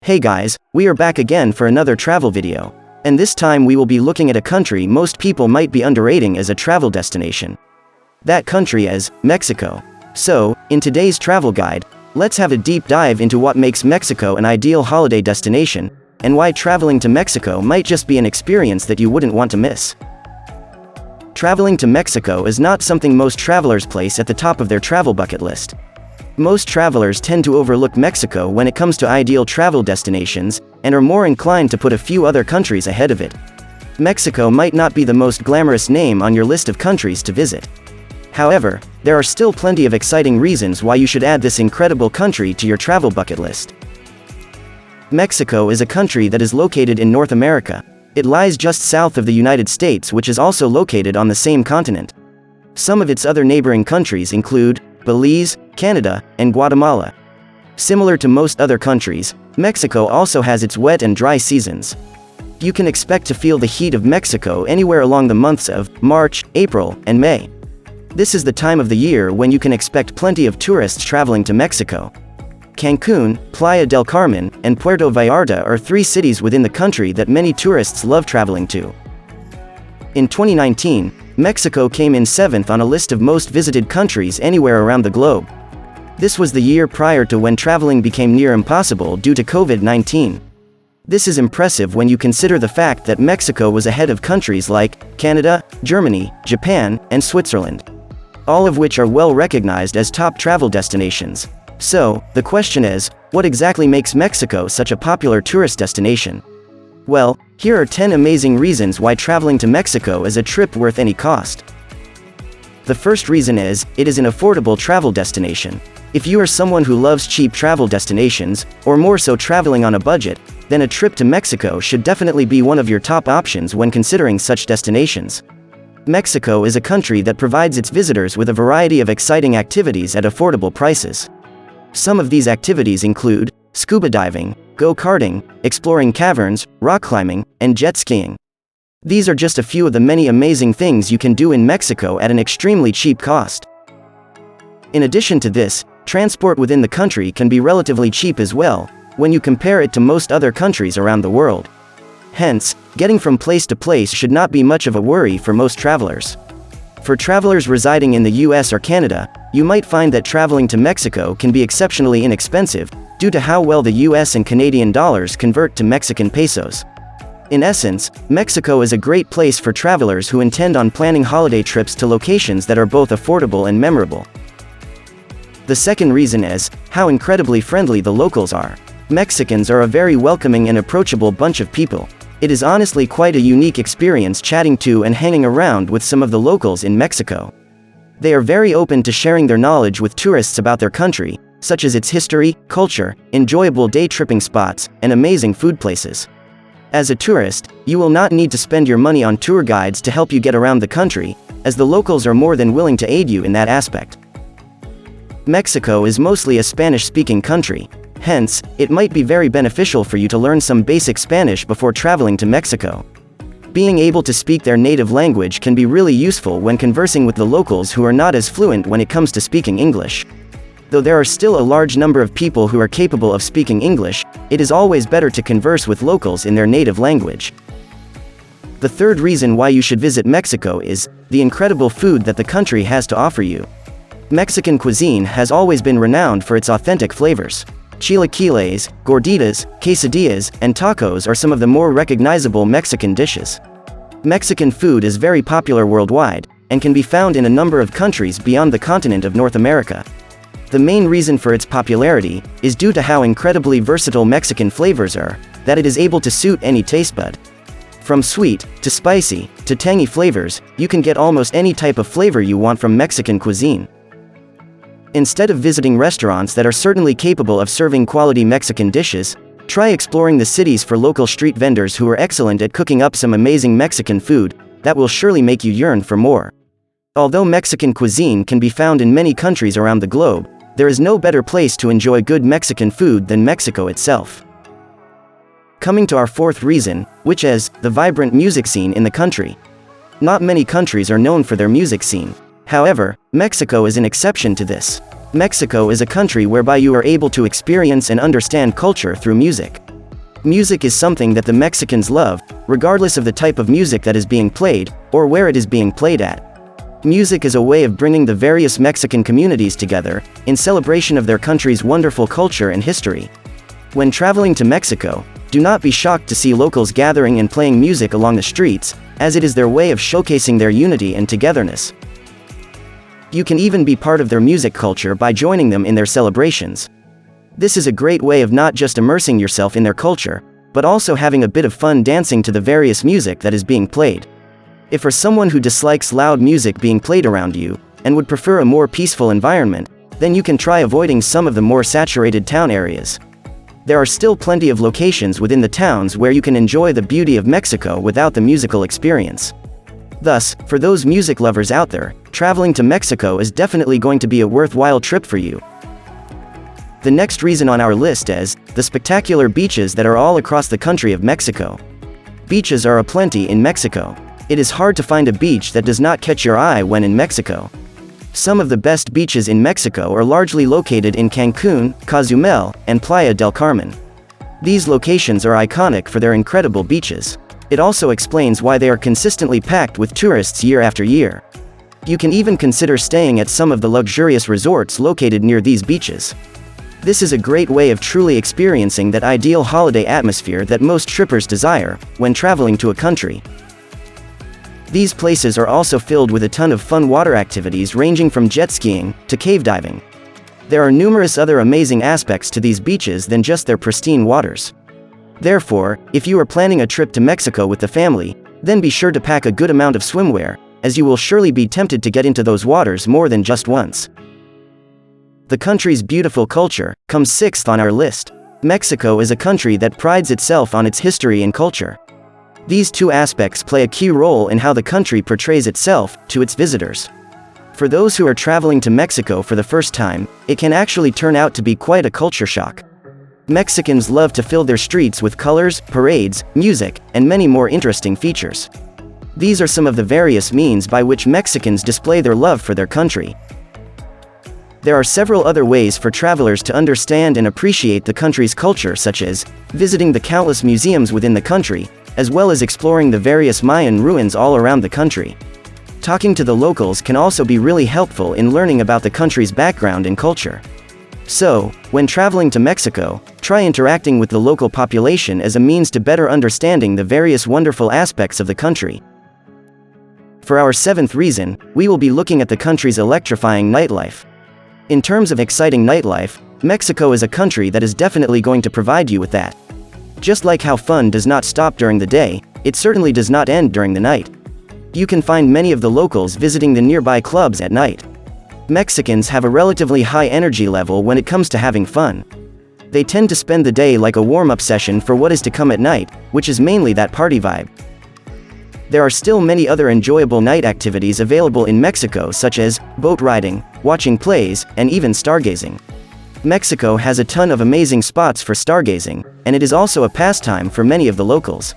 Hey guys, we are back again for another travel video. And this time we will be looking at a country most people might be underrating as a travel destination. That country is Mexico. So, in today's travel guide, let's have a deep dive into what makes Mexico an ideal holiday destination, and why traveling to Mexico might just be an experience that you wouldn't want to miss. Traveling to Mexico is not something most travelers place at the top of their travel bucket list. Most travelers tend to overlook Mexico when it comes to ideal travel destinations, and are more inclined to put a few other countries ahead of it. Mexico might not be the most glamorous name on your list of countries to visit. However, there are still plenty of exciting reasons why you should add this incredible country to your travel bucket list. Mexico is a country that is located in North America. It lies just south of the United States, which is also located on the same continent. Some of its other neighboring countries include Belize, Canada, and Guatemala. Similar to most other countries, Mexico also has its wet and dry seasons. You can expect to feel the heat of Mexico anywhere along the months of March, April, and May. This is the time of the year when you can expect plenty of tourists traveling to Mexico. Cancun, Playa del Carmen, and Puerto Vallarta are three cities within the country that many tourists love traveling to. In 2019, Mexico came in 7th on a list of most visited countries anywhere around the globe. This was the year prior to when traveling became near impossible due to COVID-19. This is impressive when you consider the fact that Mexico was ahead of countries like Canada, Germany, Japan, and Switzerland, all of which are well recognized as top travel destinations. So, the question is, what exactly makes Mexico such a popular tourist destination? Well, here are 10 amazing reasons why traveling to Mexico is a trip worth any cost. The first reason is, it is an affordable travel destination. If you are someone who loves cheap travel destinations, or more so traveling on a budget, then a trip to Mexico should definitely be one of your top options when considering such destinations. Mexico is a country that provides its visitors with a variety of exciting activities at affordable prices. Some of these activities include scuba diving, go-karting, exploring caverns, rock climbing, and jet skiing. These are just a few of the many amazing things you can do in Mexico at an extremely cheap cost. In addition to this, transport within the country can be relatively cheap as well, when you compare it to most other countries around the world. Hence, getting from place to place should not be much of a worry for most travelers. For travelers residing in the US or Canada, you might find that traveling to Mexico can be exceptionally inexpensive, due to how well the US and Canadian dollars convert to Mexican pesos. In essence, Mexico is a great place for travelers who intend on planning holiday trips to locations that are both affordable and memorable. The second reason is how incredibly friendly the locals are. Mexicans are a very welcoming and approachable bunch of people. It is honestly quite a unique experience chatting to and hanging around with some of the locals in Mexico. They are very open to sharing their knowledge with tourists about their country, such as its history, culture, enjoyable day tripping spots, and amazing food places. As a tourist, you will not need to spend your money on tour guides to help you get around the country, as the locals are more than willing to aid you in that aspect. Mexico is mostly a Spanish-speaking country. Hence, it might be very beneficial for you to learn some basic Spanish before traveling to Mexico. Being able to speak their native language can be really useful when conversing with the locals who are not as fluent when it comes to speaking English. Though there are still a large number of people who are capable of speaking English, it is always better to converse with locals in their native language. The third reason why you should visit Mexico is the incredible food that the country has to offer you. Mexican cuisine has always been renowned for its authentic flavors. Chilaquiles, gorditas, quesadillas, and tacos are some of the more recognizable Mexican dishes. Mexican food is very popular worldwide, and can be found in a number of countries beyond the continent of North America. The main reason for its popularity is due to how incredibly versatile Mexican flavors are, that it is able to suit any taste bud. From sweet, to spicy, to tangy flavors, you can get almost any type of flavor you want from Mexican cuisine. Instead of visiting restaurants that are certainly capable of serving quality Mexican dishes, try exploring the cities for local street vendors who are excellent at cooking up some amazing Mexican food that will surely make you yearn for more. Although Mexican cuisine can be found in many countries around the globe, there is no better place to enjoy good Mexican food than Mexico itself. Coming to our fourth reason, which is the vibrant music scene in the country. Not many countries are known for their music scene. However, Mexico is an exception to this. Mexico is a country whereby you are able to experience and understand culture through music. Music is something that the Mexicans love, regardless of the type of music that is being played, or where it is being played at. Music is a way of bringing the various Mexican communities together, in celebration of their country's wonderful culture and history. When traveling to Mexico, do not be shocked to see locals gathering and playing music along the streets, as it is their way of showcasing their unity and togetherness. You can even be part of their music culture by joining them in their celebrations. This is a great way of not just immersing yourself in their culture, but also having a bit of fun dancing to the various music that is being played. If for someone who dislikes loud music being played around you, and would prefer a more peaceful environment, then you can try avoiding some of the more saturated town areas. There are still plenty of locations within the towns where you can enjoy the beauty of Mexico without the musical experience. Thus, for those music lovers out there, traveling to Mexico is definitely going to be a worthwhile trip for you. The next reason on our list is the spectacular beaches that are all across the country of Mexico. Beaches are aplenty in Mexico. It is hard to find a beach that does not catch your eye when in Mexico. Some of the best beaches in Mexico are largely located in Cancun, Cozumel, and Playa del Carmen. These locations are iconic for their incredible beaches. It also explains why they are consistently packed with tourists year after year. You can even consider staying at some of the luxurious resorts located near these beaches. This is a great way of truly experiencing that ideal holiday atmosphere that most trippers desire when traveling to a country. These places are also filled with a ton of fun water activities ranging from jet skiing to cave diving. There are numerous other amazing aspects to these beaches than just their pristine waters. Therefore, if you are planning a trip to Mexico with the family, then be sure to pack a good amount of swimwear, as you will surely be tempted to get into those waters more than just once. The country's beautiful culture comes sixth on our list. Mexico is a country that prides itself on its history and culture. These two aspects play a key role in how the country portrays itself to its visitors. For those who are traveling to Mexico for the first time, it can actually turn out to be quite a culture shock. Mexicans love to fill their streets with colors, parades, music, and many more interesting features. These are some of the various means by which Mexicans display their love for their country. There are several other ways for travelers to understand and appreciate the country's culture, such as visiting the countless museums within the country, as well as exploring the various Mayan ruins all around the country. Talking to the locals can also be really helpful in learning about the country's background and culture. So, when traveling to Mexico, try interacting with the local population as a means to better understanding the various wonderful aspects of the country. For our seventh reason, we will be looking at the country's electrifying nightlife. In terms of exciting nightlife, Mexico is a country that is definitely going to provide you with that. Just like how fun does not stop during the day, it certainly does not end during the night. You can find many of the locals visiting the nearby clubs at night. Mexicans have a relatively high energy level when it comes to having fun. They tend to spend the day like a warm-up session for what is to come at night, which is mainly that party vibe. There are still many other enjoyable night activities available in Mexico, such as boat riding, watching plays, and even stargazing. Mexico has a ton of amazing spots for stargazing, and it is also a pastime for many of the locals.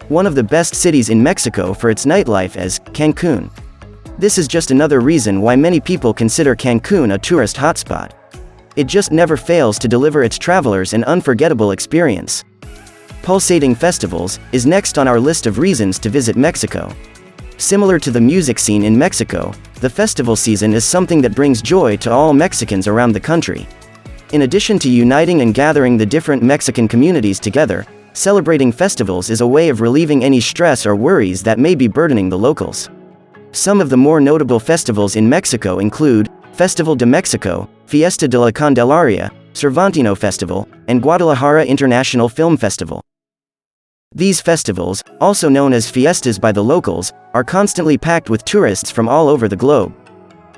One of the best cities in Mexico for its nightlife is Cancun. This is just another reason why many people consider Cancun a tourist hotspot. It just never fails to deliver its travelers an unforgettable experience. Pulsating festivals is next on our list of reasons to visit Mexico. Similar to the music scene in Mexico, the festival season is something that brings joy to all Mexicans around the country. In addition to uniting and gathering the different Mexican communities together, celebrating festivals is a way of relieving any stress or worries that may be burdening the locals. Some of the more notable festivals in Mexico include Festival de Mexico, Fiesta de la Candelaria, Cervantino Festival, and Guadalajara International Film Festival. These festivals, also known as fiestas by the locals, are constantly packed with tourists from all over the globe.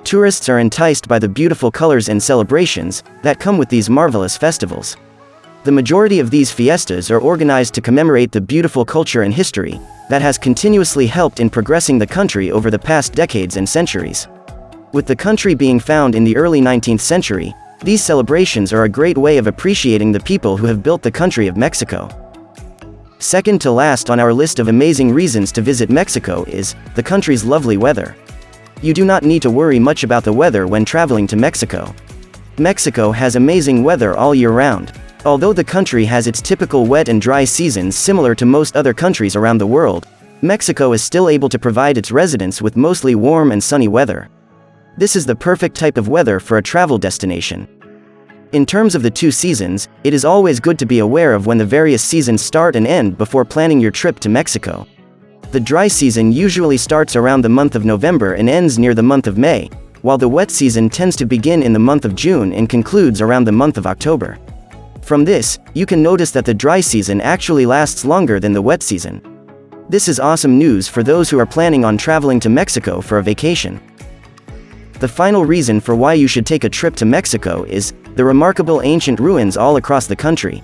Tourists are enticed by the beautiful colors and celebrations that come with these marvelous festivals. The majority of these fiestas are organized to commemorate the beautiful culture and history that has continuously helped in progressing the country over the past decades and centuries. With the country being found in the early 19th century, these celebrations are a great way of appreciating the people who have built the country of Mexico. Second to last on our list of amazing reasons to visit Mexico is the country's lovely weather. You do not need to worry much about the weather when traveling to Mexico. Mexico has amazing weather all year round. Although the country has its typical wet and dry seasons similar to most other countries around the world, Mexico is still able to provide its residents with mostly warm and sunny weather. This is the perfect type of weather for a travel destination. In terms of the two seasons, it is always good to be aware of when the various seasons start and end before planning your trip to Mexico. The dry season usually starts around the month of November and ends near the month of May, while the wet season tends to begin in the month of June and concludes around the month of October. From this, you can notice that the dry season actually lasts longer than the wet season. This is awesome news for those who are planning on traveling to Mexico for a vacation. The final reason for why you should take a trip to Mexico is the remarkable ancient ruins all across the country.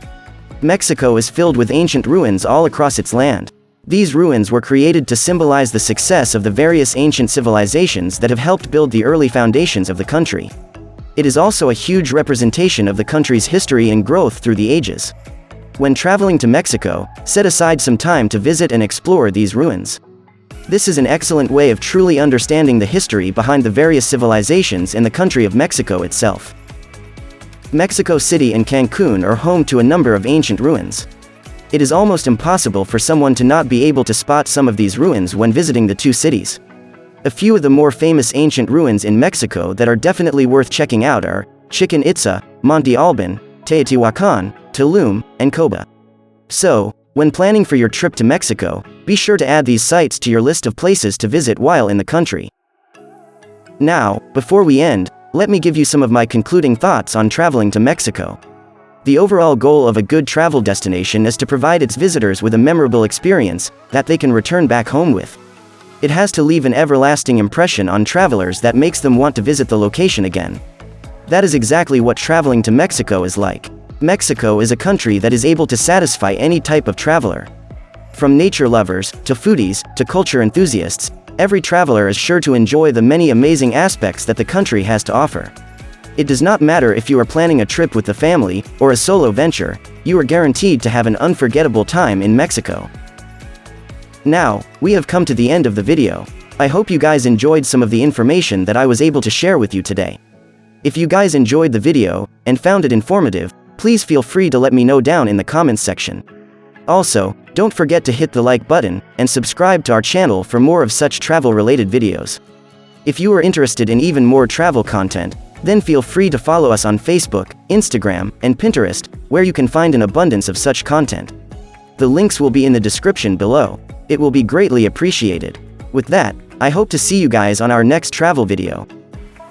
Mexico is filled with ancient ruins all across its land. These ruins were created to symbolize the success of the various ancient civilizations that have helped build the early foundations of the country. It is also a huge representation of the country's history and growth through the ages. When traveling to Mexico, set aside some time to visit and explore these ruins. This is an excellent way of truly understanding the history behind the various civilizations in the country of Mexico itself. Mexico City and Cancun are home to a number of ancient ruins. It is almost impossible for someone to not be able to spot some of these ruins when visiting the two cities. A few of the more famous ancient ruins in Mexico that are definitely worth checking out are Chichén Itzá, Monte Alban, Teotihuacan, Tulum, and Coba. So, when planning for your trip to Mexico, be sure to add these sites to your list of places to visit while in the country. Now, before we end, let me give you some of my concluding thoughts on traveling to Mexico. The overall goal of a good travel destination is to provide its visitors with a memorable experience that they can return back home with. It has to leave an everlasting impression on travelers that makes them want to visit the location again. That is exactly what traveling to Mexico is like. Mexico is a country that is able to satisfy any type of traveler. From nature lovers, to foodies, to culture enthusiasts, every traveler is sure to enjoy the many amazing aspects that the country has to offer. It does not matter if you are planning a trip with the family, or a solo venture, you are guaranteed to have an unforgettable time in Mexico. Now, we have come to the end of the video. I hope you guys enjoyed some of the information that I was able to share with you today. If you guys enjoyed the video, and found it informative, please feel free to let me know down in the comments section. Also, don't forget to hit the like button, and subscribe to our channel for more of such travel-related videos. If you are interested in even more travel content, then feel free to follow us on Facebook, Instagram, and Pinterest, where you can find an abundance of such content. The links will be in the description below. It will be greatly appreciated. With that, I hope to see you guys on our next travel video.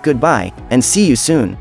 Goodbye, and see you soon.